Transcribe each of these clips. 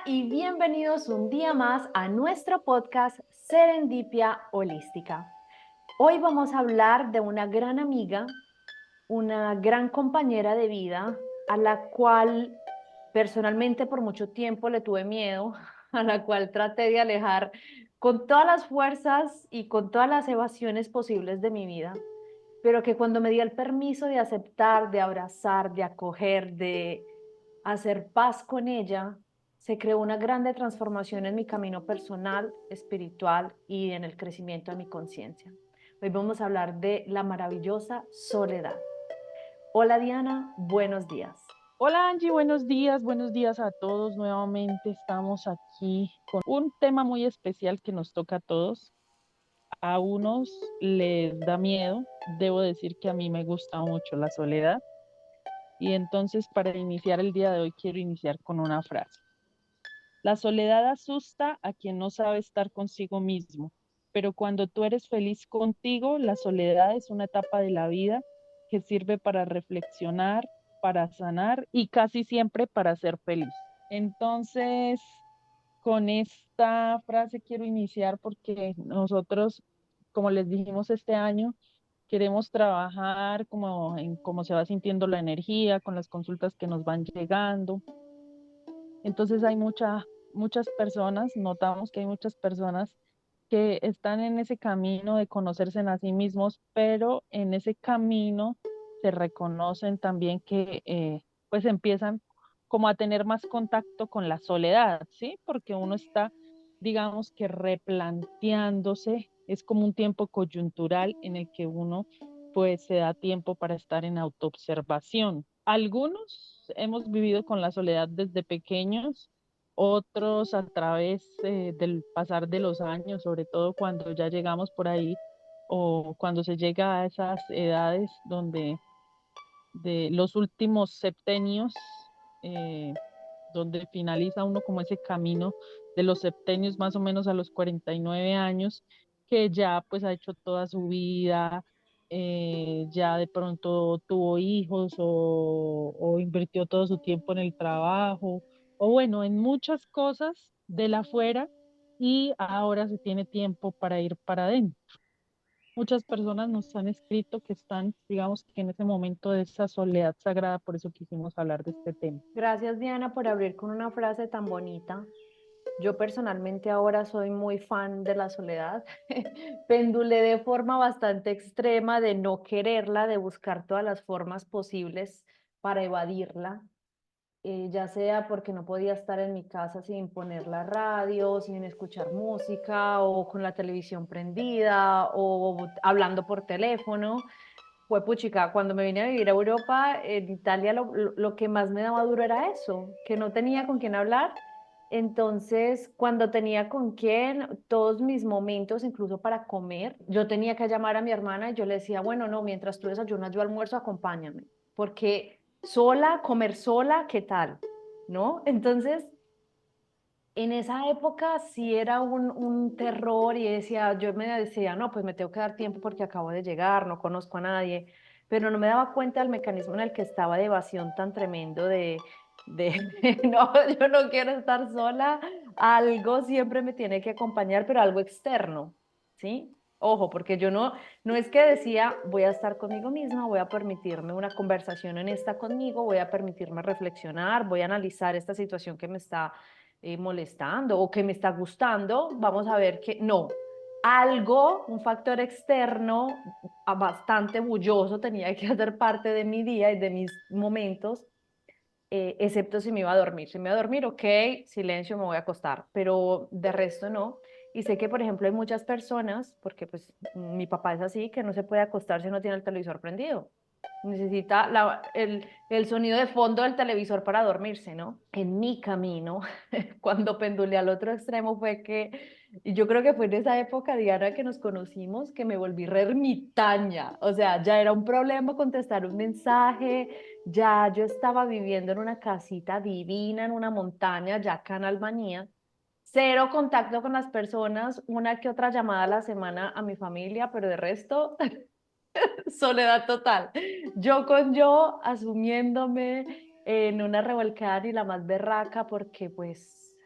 y bienvenidos un día más a nuestro podcast Serendipia Holística. Hoy vamos a hablar de una gran amiga, una gran compañera de vida, a la cual personalmente por mucho tiempo le tuve miedo, a la cual traté de alejar con todas las fuerzas y con todas las evasiones posibles de mi vida, pero que cuando me di el permiso de aceptar, de abrazar, de acoger, de hacer paz con ella, se creó una grande transformación en mi camino personal, espiritual y en el crecimiento de mi conciencia. Hoy vamos a hablar de la maravillosa soledad. Hola Diana, buenos días. Hola Angie, buenos días a todos. Nuevamente estamos aquí con un tema muy especial que nos toca a todos. A unos les da miedo, debo decir que a mí me gusta mucho la soledad. Y entonces para iniciar el día de hoy quiero iniciar con una frase. La soledad asusta a quien no sabe estar consigo mismo, pero cuando tú eres feliz contigo, la soledad es una etapa de la vida que sirve para reflexionar, para sanar y casi siempre para ser feliz. Entonces, con esta frase quiero iniciar porque nosotros, como les dijimos este año, queremos trabajar como en cómo se va sintiendo la energía, con las consultas que nos van llegando. Entonces hay muchas personas, notamos que hay muchas personas que están en ese camino de conocerse a sí mismos, pero en ese camino se reconocen también que pues empiezan como a tener más contacto con la soledad, ¿sí? Porque uno está, digamos que replanteándose, es como un tiempo coyuntural en el que uno pues se da tiempo para estar en autoobservación. Algunos hemos vivido con la soledad desde pequeños, otros a través del pasar de los años, sobre todo cuando ya llegamos por ahí o cuando se llega a esas edades donde de los últimos septenios, eh, donde finaliza uno como ese camino de los septenios más o menos a los 49 años, que ya pues ha hecho toda su vida, ya de pronto tuvo hijos o invirtió todo su tiempo en el trabajo, o bueno, en muchas cosas de la afuera y ahora se tiene tiempo para ir para adentro. Muchas personas nos han escrito que están, digamos, que en ese momento de esa soledad sagrada, por eso quisimos hablar de este tema. Gracias Diana por abrir con una frase tan bonita. Yo personalmente ahora soy muy fan de la soledad. Pendulé de forma bastante extrema de no quererla, de buscar todas las formas posibles para evadirla, ya sea porque no podía estar en mi casa sin poner la radio, sin escuchar música o con la televisión prendida o hablando por teléfono. Fue puchica, cuando me vine a vivir a Europa, en Italia lo que más me daba duro era eso, que no tenía con quién hablar. Entonces, cuando tenía con quién, todos mis momentos, incluso para comer, yo tenía que llamar a mi hermana y yo le decía, bueno, no, mientras tú desayunas, yo almuerzo, acompáñame, porque sola, comer sola, ¿qué tal? ¿No? Entonces, en esa época sí era un terror y decía, yo me decía, no, pues me tengo que dar tiempo porque acabo de llegar, no conozco a nadie, pero no me daba cuenta del mecanismo en el que estaba de evasión tan tremendo de no, yo no quiero estar sola, algo siempre me tiene que acompañar, pero algo externo, ¿sí? Ojo, porque yo no es que decía, voy a estar conmigo misma, voy a permitirme una conversación honesta conmigo, voy a permitirme reflexionar, voy a analizar esta situación que me está molestando o que me está gustando, vamos a ver que no. Algo, un factor externo bastante bulloso tenía que hacer parte de mi día y de mis momentos, excepto si me iba a dormir. Si me iba a dormir, ok, silencio, me voy a acostar, pero de resto no. Y sé que, por ejemplo, hay muchas personas, porque pues mi papá es así, que no se puede acostar si no tiene el televisor prendido. Necesita el sonido de fondo del televisor para dormirse, ¿no? En mi camino, cuando pendulé al otro extremo fue que, y yo creo que fue en esa época, Diana, que nos conocimos, que me volví re ermitaña. O sea, ya era un problema contestar un mensaje, ya yo estaba viviendo en una casita divina, en una montaña, ya acá en Albanía. Cero contacto con las personas, una que otra llamada a la semana a mi familia, pero de resto soledad total. Yo con yo, asumiéndome en una revolcada y la más berraca, porque pues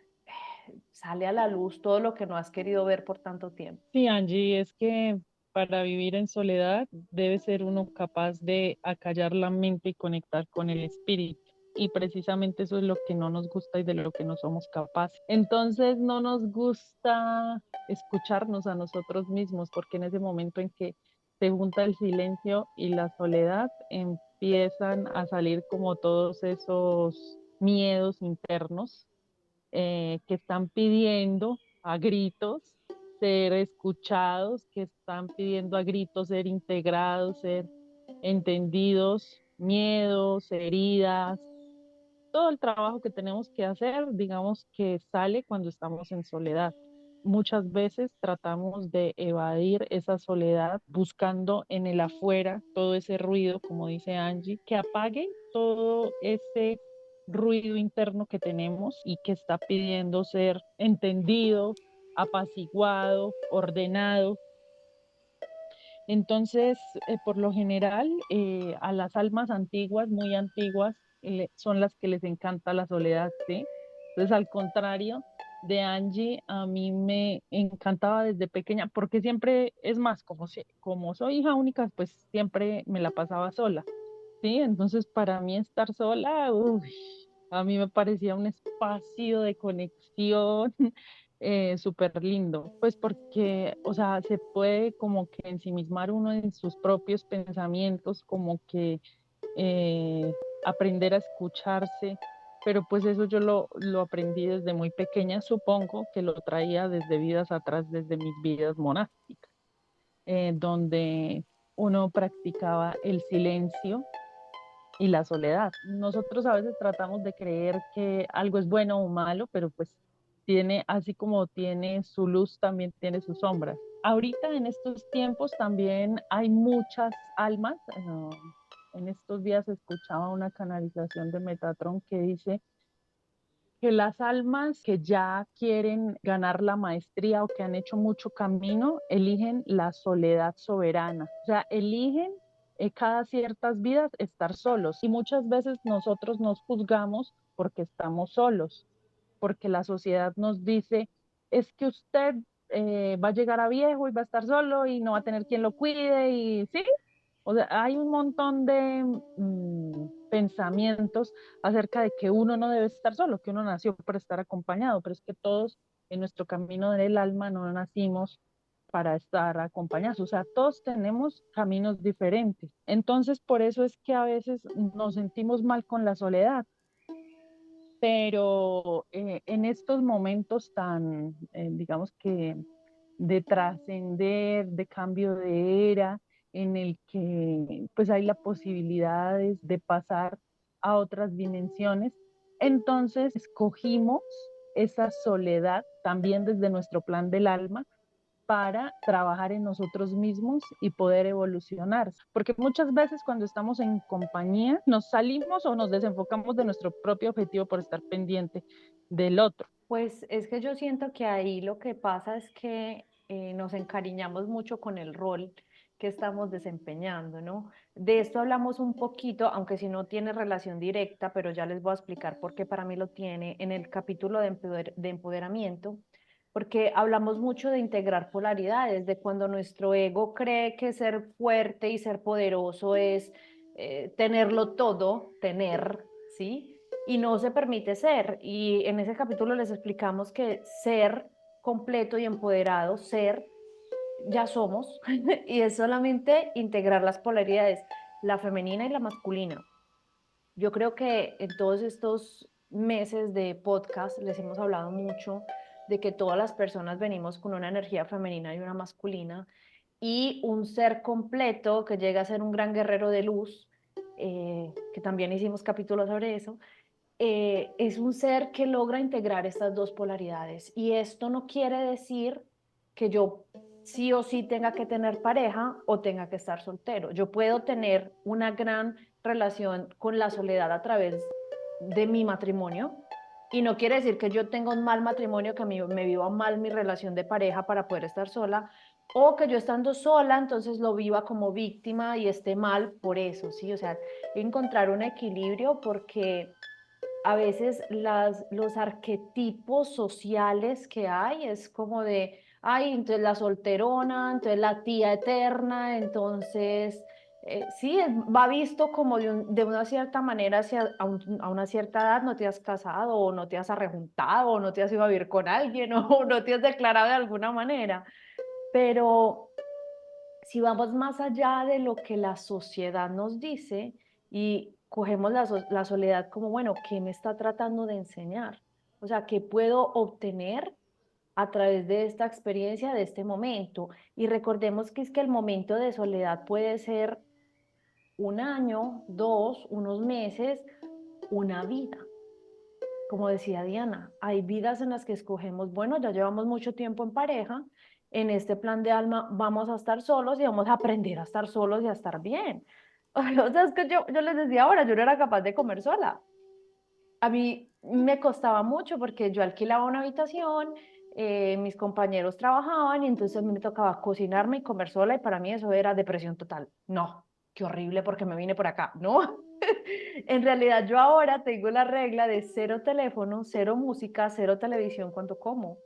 sale a la luz todo lo que no has querido ver por tanto tiempo. Sí, Angie, es que para vivir en soledad debe ser uno capaz de acallar la mente y conectar con el espíritu. Y precisamente eso es lo que no nos gusta y de lo que no somos capaces. Entonces no nos gusta escucharnos a nosotros mismos, porque en ese momento en que se junta el silencio y la soledad, empiezan a salir como todos esos miedos internos que están pidiendo a gritos ser escuchados, que están pidiendo a gritos ser integrados, ser entendidos, miedos, heridas, todo el trabajo que tenemos que hacer, digamos que sale cuando estamos en soledad. Muchas veces tratamos de evadir esa soledad buscando en el afuera todo ese ruido, como dice Angie, que apague todo ese ruido interno que tenemos y que está pidiendo ser entendido, apaciguado, ordenado. Entonces, por lo general, a las almas antiguas, muy antiguas, son las que les encanta la soledad, ¿sí? Entonces, al contrario de Angie, a mí me encantaba desde pequeña, porque siempre, es más, como soy hija única, pues siempre me la pasaba sola, ¿sí? Entonces, para mí estar sola, uy, a mí me parecía un espacio de conexión súper lindo, pues porque, o sea, se puede como que ensimismar uno en sus propios pensamientos, como que aprender a escucharse, pero pues eso yo lo aprendí desde muy pequeña, supongo que lo traía desde vidas atrás, desde mis vidas monásticas, donde uno practicaba el silencio y la soledad. Nosotros a veces tratamos de creer que algo es bueno o malo, pero pues tiene, así como tiene su luz, también tiene sus sombras. Ahorita en estos tiempos también hay muchas almas. En estos días escuchaba una canalización de Metatron que dice que las almas que ya quieren ganar la maestría o que han hecho mucho camino, eligen la soledad soberana. O sea, eligen cada ciertas vidas estar solos. Y muchas veces nosotros nos juzgamos porque estamos solos, porque la sociedad nos dice, es que usted va a llegar a viejo y va a estar solo y no va a tener quien lo cuide y sí, o sea, hay un montón de pensamientos acerca de que uno no debe estar solo, que uno nació para estar acompañado, pero es que todos en nuestro camino del alma no nacimos para estar acompañados, o sea, todos tenemos caminos diferentes. Entonces, por eso es que a veces nos sentimos mal con la soledad, pero en estos momentos tan, digamos que de trascender, de cambio de era, en el que pues hay la posibilidad de pasar a otras dimensiones. Entonces escogimos esa soledad también desde nuestro plan del alma para trabajar en nosotros mismos y poder evolucionar. Porque muchas veces cuando estamos en compañía nos salimos o nos desenfocamos de nuestro propio objetivo por estar pendiente del otro. Pues es que yo siento que ahí lo que pasa es que nos encariñamos mucho con el rol que estamos desempeñando, ¿no? De esto hablamos un poquito, aunque si no tiene relación directa, pero ya les voy a explicar por qué para mí lo tiene en el capítulo de empoderamiento, porque hablamos mucho de integrar polaridades, de cuando nuestro ego cree que ser fuerte y ser poderoso es tenerlo todo, tener, ¿sí? Y no se permite ser. Y en ese capítulo les explicamos que ser completo y empoderado, ser, ya somos, y es solamente integrar las polaridades, la femenina y la masculina. Yo creo que en todos estos meses de podcast les hemos hablado mucho de que todas las personas venimos con una energía femenina y una masculina y un ser completo que llega a ser un gran guerrero de luz, que también hicimos capítulos sobre eso, es un ser que logra integrar estas dos polaridades. Y esto no quiere decir que yo sí o sí tenga que tener pareja o tenga que estar soltero. Yo puedo tener una gran relación con la soledad a través de mi matrimonio. Y no quiere decir que yo tenga un mal matrimonio, que a mí me viva mal mi relación de pareja para poder estar sola, o que yo estando sola, entonces lo viva como víctima y esté mal por eso, ¿sí? O sea, encontrar un equilibrio porque a veces los arquetipos sociales que hay es como de, ay, entonces la solterona, entonces la tía eterna, entonces, sí, va visto como de una cierta manera hacia, a una cierta edad no te has casado o no te has arrejuntado o no te has ido a vivir con alguien o no te has declarado de alguna manera, pero si vamos más allá de lo que la sociedad nos dice y cogemos la soledad como, bueno, ¿qué me está tratando de enseñar? O sea, ¿qué puedo obtener a través de esta experiencia, de este momento? Y recordemos que es que el momento de soledad puede ser un año, dos, unos meses, una vida. Como decía Diana, hay vidas en las que escogemos, bueno, ya llevamos mucho tiempo en pareja, en este plan de alma vamos a estar solos y vamos a aprender a estar solos y a estar bien. O sea, es que yo les decía ahora, yo no era capaz de comer sola. A mí me costaba mucho porque yo alquilaba una habitación, mis compañeros trabajaban y entonces a mí me tocaba cocinarme y comer sola y para mí eso era depresión total. No, qué horrible porque me vine por acá. No, en realidad yo ahora tengo la regla de cero teléfono, cero música, cero televisión cuando como.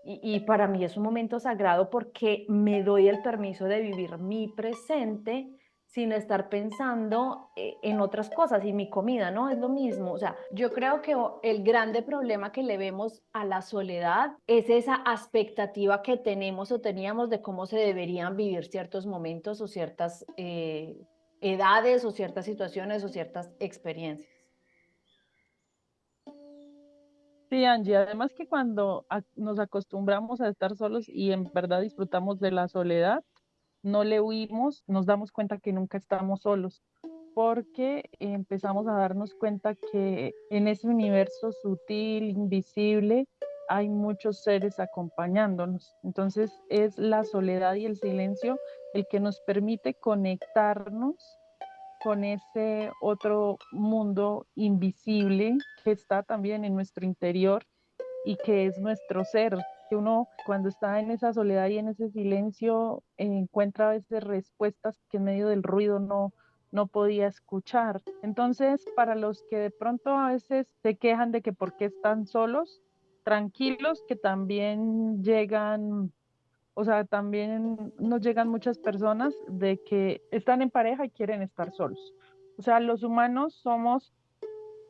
Y para mí es un momento sagrado porque me doy el permiso de vivir mi presente sin estar pensando en otras cosas y mi comida, ¿no? Es lo mismo. O sea, yo creo que el grande problema que le vemos a la soledad es esa expectativa que tenemos o teníamos de cómo se deberían vivir ciertos momentos o ciertas edades o ciertas situaciones o ciertas experiencias. Sí, Angie, además que cuando nos acostumbramos a estar solos y en verdad disfrutamos de la soledad, no le huimos, nos damos cuenta que nunca estamos solos, porque empezamos a darnos cuenta que en ese universo sutil, invisible, hay muchos seres acompañándonos. Entonces es la soledad y el silencio el que nos permite conectarnos con ese otro mundo invisible que está también en nuestro interior y que es nuestro ser, que uno cuando está en esa soledad y en ese silencio encuentra a veces respuestas que en medio del ruido no podía escuchar. Entonces, para los que de pronto a veces se quejan de que por qué están solos, tranquilos que también llegan, o sea, también nos llegan muchas personas de que están en pareja y quieren estar solos. O sea, los humanos somos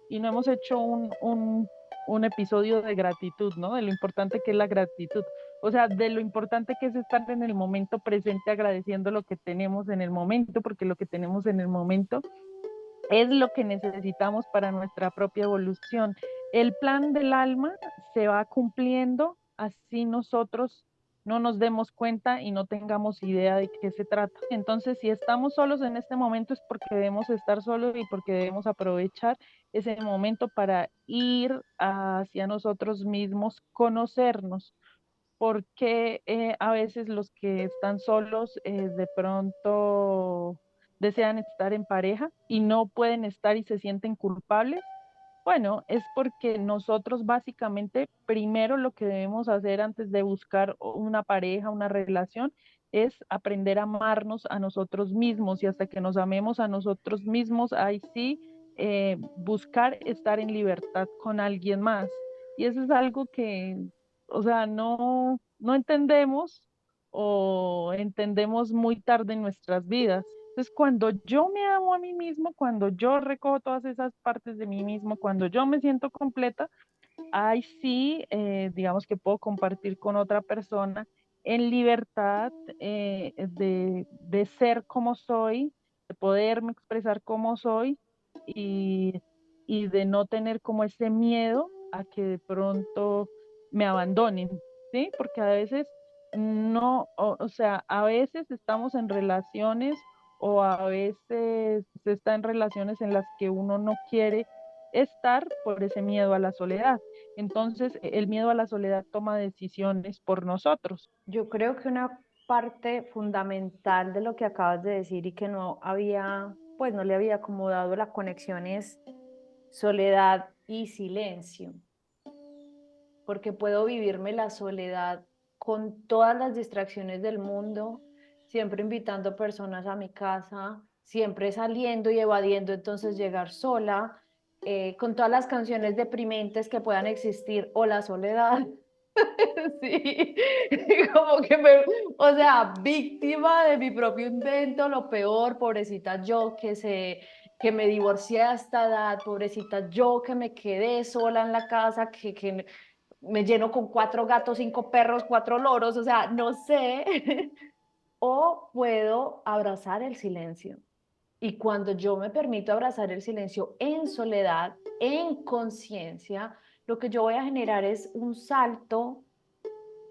y no hemos hecho un episodio de gratitud, ¿no? De lo importante que es la gratitud. O sea, de lo importante que es estar en el momento presente agradeciendo lo que tenemos en el momento, porque lo que tenemos en el momento es lo que necesitamos para nuestra propia evolución. El plan del alma se va cumpliendo así nosotros no nos demos cuenta y no tengamos idea de qué se trata. Entonces, si estamos solos en este momento es porque debemos estar solos y porque debemos aprovechar ese momento para ir hacia nosotros mismos, conocernos, porque a veces los que están solos de pronto desean estar en pareja y no pueden estar y se sienten culpables. Bueno, es porque nosotros básicamente primero lo que debemos hacer antes de buscar una pareja, una relación, es aprender a amarnos a nosotros mismos y hasta que nos amemos a nosotros mismos, ahí sí buscar estar en libertad con alguien más. Y eso es algo que, o sea, no entendemos o entendemos muy tarde en nuestras vidas. Entonces, cuando yo me amo a mí mismo, cuando yo recojo todas esas partes de mí mismo, cuando yo me siento completa, ahí sí, digamos que puedo compartir con otra persona en libertad de ser como soy, de poderme expresar como soy y, y de no tener como ese miedo a que de pronto me abandonen, ¿sí? Porque a veces no, o sea, a veces estamos en relaciones o a veces se está en relaciones en las que uno no quiere estar por ese miedo a la soledad. Entonces, el miedo a la soledad toma decisiones por nosotros. Yo creo que una parte fundamental de lo que acabas de decir y que no había, pues no le había acomodado la conexión es soledad y silencio, porque puedo vivirme la soledad con todas las distracciones del mundo, siempre invitando personas a mi casa, siempre saliendo y evadiendo entonces llegar sola. con todas las canciones deprimentes que puedan existir o la soledad. Sí, como que o sea, víctima de mi propio invento, lo peor, pobrecita yo que me divorcié a esta edad, pobrecita yo que me quedé sola en la casa, que me lleno con 4 gatos, 5 perros, 4 loros, o sea, no sé. O puedo abrazar el silencio. Y cuando yo me permito abrazar el silencio en soledad, en conciencia, lo que yo voy a generar es un salto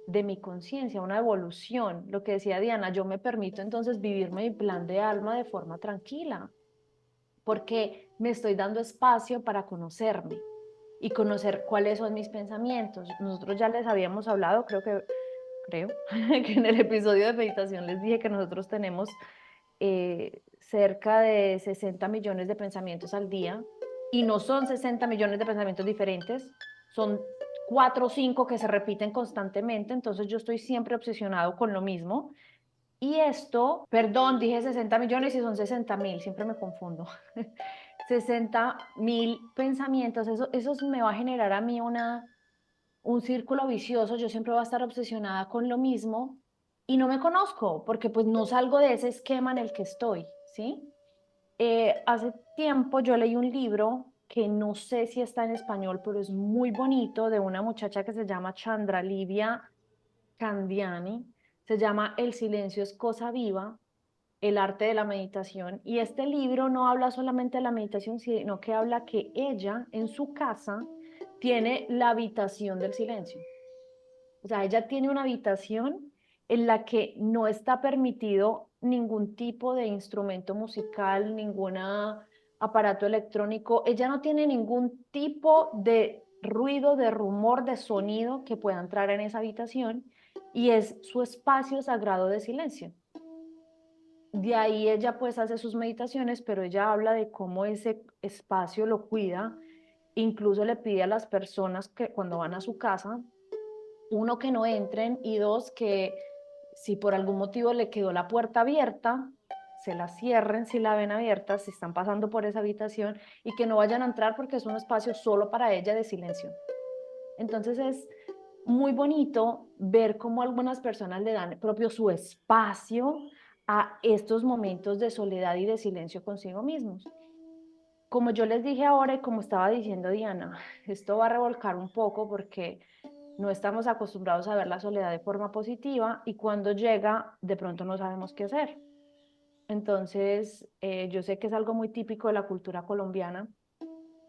de mi conciencia, una evolución. Lo que decía Diana, yo me permito entonces vivirme mi plan de alma de forma tranquila, porque me estoy dando espacio para conocerme y conocer cuáles son mis pensamientos. Nosotros ya les habíamos hablado, creo que en el episodio de meditación les dije que nosotros tenemos cerca de 60 millones de pensamientos al día y no son 60 millones de pensamientos diferentes, son 4 o 5 que se repiten constantemente, entonces yo estoy siempre obsesionado con lo mismo. Y esto, perdón, dije 60 millones y son 60.000, siempre me confundo. 60.000 pensamientos, eso me va a generar a mí un círculo vicioso, yo siempre voy a estar obsesionada con lo mismo y no me conozco porque pues no salgo de ese esquema en el que estoy, ¿sí? Hace tiempo yo leí un libro que no sé si está en español, pero es muy bonito, de una muchacha que se llama Chandra Livia Candiani, se llama El silencio es cosa viva, el arte de la meditación, y este libro no habla solamente de la meditación, sino que habla que ella en su casa tiene la habitación del silencio. O sea, ella tiene una habitación en la que no está permitido ningún tipo de instrumento musical, ningún aparato electrónico. Ella no tiene ningún tipo de ruido, de rumor, de sonido que pueda entrar en esa habitación y es su espacio sagrado de silencio. De ahí ella pues hace sus meditaciones, pero ella habla de cómo ese espacio lo cuida, incluso le pide a las personas que cuando van a su casa, uno, que no entren y dos, que si por algún motivo le quedó la puerta abierta, se la cierren si la ven abierta, si están pasando por esa habitación y que no vayan a entrar porque es un espacio solo para ella de silencio. Entonces es muy bonito ver cómo algunas personas le dan propio su espacio a estos momentos de soledad y de silencio consigo mismos. Como yo les dije ahora y como estaba diciendo Diana, esto va a revolcar un poco porque no estamos acostumbrados a ver la soledad de forma positiva y cuando llega, de pronto no sabemos qué hacer. Entonces, yo sé que es algo muy típico de la cultura colombiana,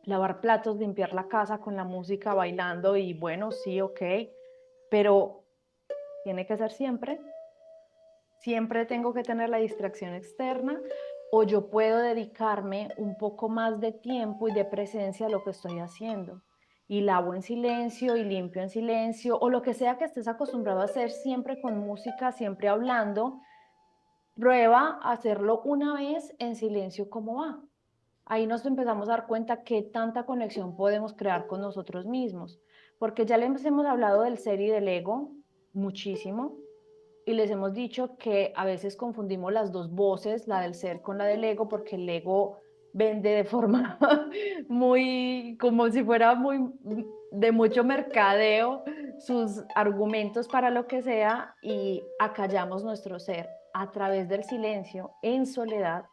lavar platos, limpiar la casa con la música, bailando y bueno, sí, ok, pero tiene que ser siempre. Siempre tengo que tener la distracción externa o yo puedo dedicarme un poco más de tiempo y de presencia a lo que estoy haciendo. Y lavo en silencio y limpio en silencio o lo que sea que estés acostumbrado a hacer siempre con música, siempre hablando. Prueba a hacerlo una vez en silencio como va. Ahí nos empezamos a dar cuenta qué tanta conexión podemos crear con nosotros mismos, porque ya les hemos hablado del ser y del ego muchísimo, y les hemos dicho que a veces confundimos las dos voces, la del ser con la del ego, porque el ego vende de forma muy, como si fuera muy de mucho mercadeo sus argumentos para lo que sea y acallamos nuestro ser a través del silencio, en soledad,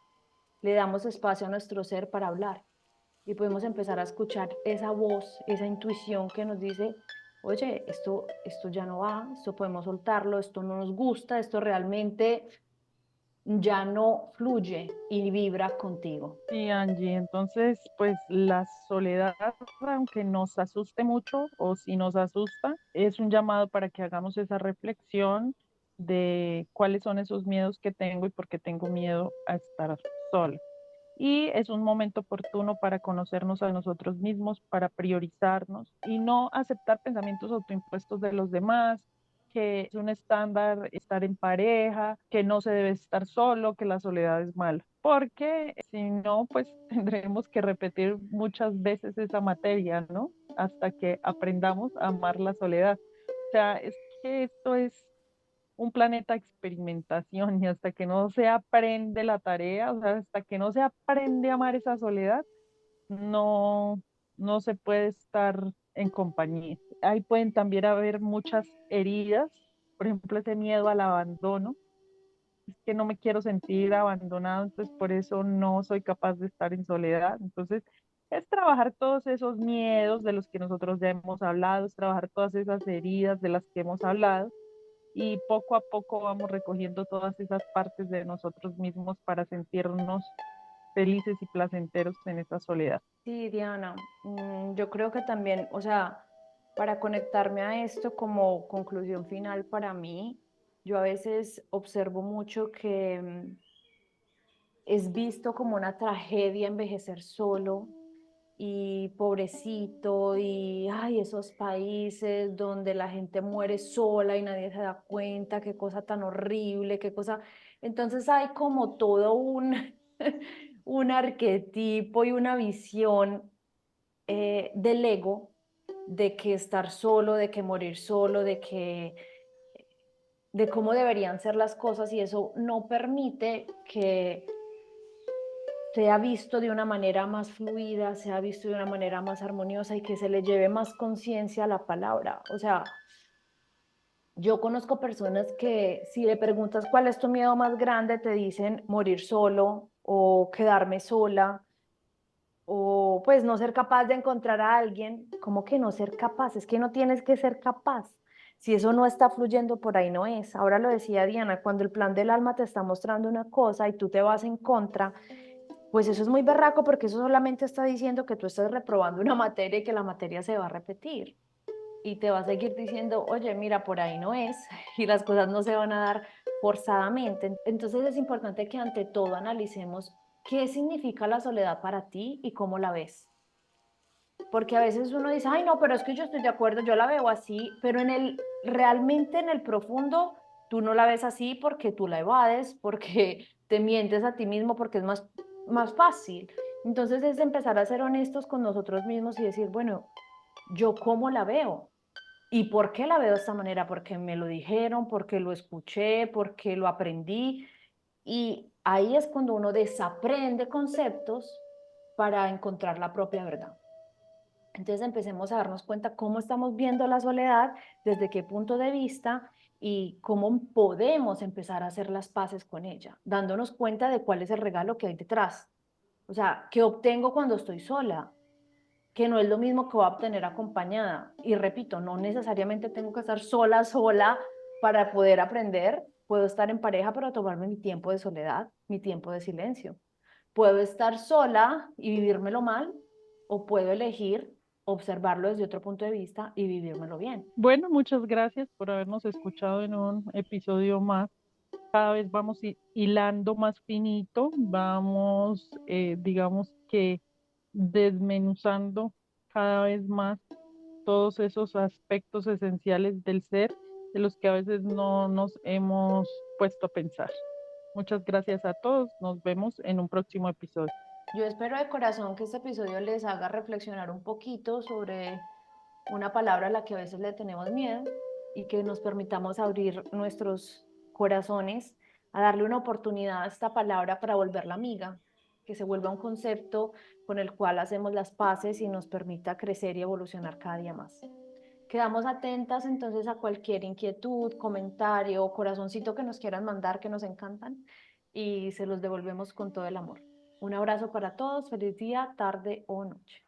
le damos espacio a nuestro ser para hablar y podemos empezar a escuchar esa voz, esa intuición que nos dice, oye, esto ya no va, esto podemos soltarlo, esto no nos gusta, esto realmente ya no fluye y vibra contigo. Sí, Angie, entonces, pues la soledad, aunque nos asuste mucho o si nos asusta, es un llamado para que hagamos esa reflexión de cuáles son esos miedos que tengo y por qué tengo miedo a estar sola. Y es un momento oportuno para conocernos a nosotros mismos, para priorizarnos y no aceptar pensamientos autoimpuestos de los demás, que es un estándar estar en pareja, que no se debe estar solo, que la soledad es mala, porque si no, pues tendremos que repetir muchas veces esa materia, ¿no? Hasta que aprendamos a amar la soledad. O sea, es que esto es un planeta de experimentación y hasta que no se aprende la tarea, o sea, hasta que no se aprende a amar esa soledad, no, no se puede estar en compañía. Ahí pueden también haber muchas heridas, por ejemplo, ese miedo al abandono. Es que no me quiero sentir abandonado, entonces por eso no soy capaz de estar en soledad. Entonces, es trabajar todos esos miedos de los que nosotros ya hemos hablado, es trabajar todas esas heridas de las que hemos hablado y poco a poco vamos recogiendo todas esas partes de nosotros mismos para sentirnos felices y placenteros en esa soledad. Sí, Diana, yo creo que también, o sea, para conectarme a esto como conclusión final para mí, yo a veces observo mucho que es visto como una tragedia envejecer solo y pobrecito y ay, esos países donde la gente muere sola y nadie se da cuenta, qué cosa tan horrible, qué cosa. Entonces hay como todo un, un arquetipo y una visión del ego de que estar solo, de que morir solo, de cómo deberían ser las cosas y eso no permite que sea visto de una manera más fluida, sea visto de una manera más armoniosa y que se le lleve más conciencia a la palabra. O sea, yo conozco personas que si le preguntas cuál es tu miedo más grande, te dicen morir solo o quedarme sola o pues no ser capaz de encontrar a alguien. ¿Cómo que no ser capaz? Es que no tienes que ser capaz. Si eso no está fluyendo por ahí, no es. Ahora lo decía Diana, cuando el plan del alma te está mostrando una cosa y tú te vas en contra, pues eso es muy berraco porque eso solamente está diciendo que tú estás reprobando una materia y que la materia se va a repetir. Y te va a seguir diciendo, oye, mira, por ahí no es, y las cosas no se van a dar forzadamente. Entonces es importante que ante todo analicemos qué significa la soledad para ti y cómo la ves. Porque a veces uno dice, ay, no, pero es que yo estoy de acuerdo, yo la veo así, pero realmente en el profundo, tú no la ves así porque tú la evades, porque te mientes a ti mismo, porque es más fácil. Entonces es empezar a ser honestos con nosotros mismos y decir, bueno, ¿yo cómo la veo? ¿Y por qué la veo de esta manera? Porque me lo dijeron, porque lo escuché, porque lo aprendí. Y ahí es cuando uno desaprende conceptos para encontrar la propia verdad. Entonces empecemos a darnos cuenta cómo estamos viendo la soledad, desde qué punto de vista y cómo podemos empezar a hacer las paces con ella, dándonos cuenta de cuál es el regalo que hay detrás. O sea, ¿qué obtengo cuando estoy sola? Que no es lo mismo que voy a obtener acompañada. Y repito, no necesariamente tengo que estar sola para poder aprender. Puedo estar en pareja, pero tomarme mi tiempo de soledad, mi tiempo de silencio. Puedo estar sola y vivírmelo mal, o puedo elegir observarlo desde otro punto de vista y vivírmelo bien. Bueno, muchas gracias por habernos escuchado en un episodio más. Cada vez vamos hilando más finito, vamos, digamos que desmenuzando cada vez más todos esos aspectos esenciales del ser de los que a veces no nos hemos puesto a pensar. Muchas gracias a todos. Nos vemos en un próximo episodio. Yo espero de corazón que este episodio les haga reflexionar un poquito sobre una palabra a la que a veces le tenemos miedo y que nos permitamos abrir nuestros corazones a darle una oportunidad a esta palabra para volverla amiga, que se vuelva un concepto con el cual hacemos las paces y nos permita crecer y evolucionar cada día más. Quedamos atentas entonces a cualquier inquietud, comentario o corazoncito que nos quieran mandar, que nos encantan, y se los devolvemos con todo el amor. Un abrazo para todos, feliz día, tarde o noche.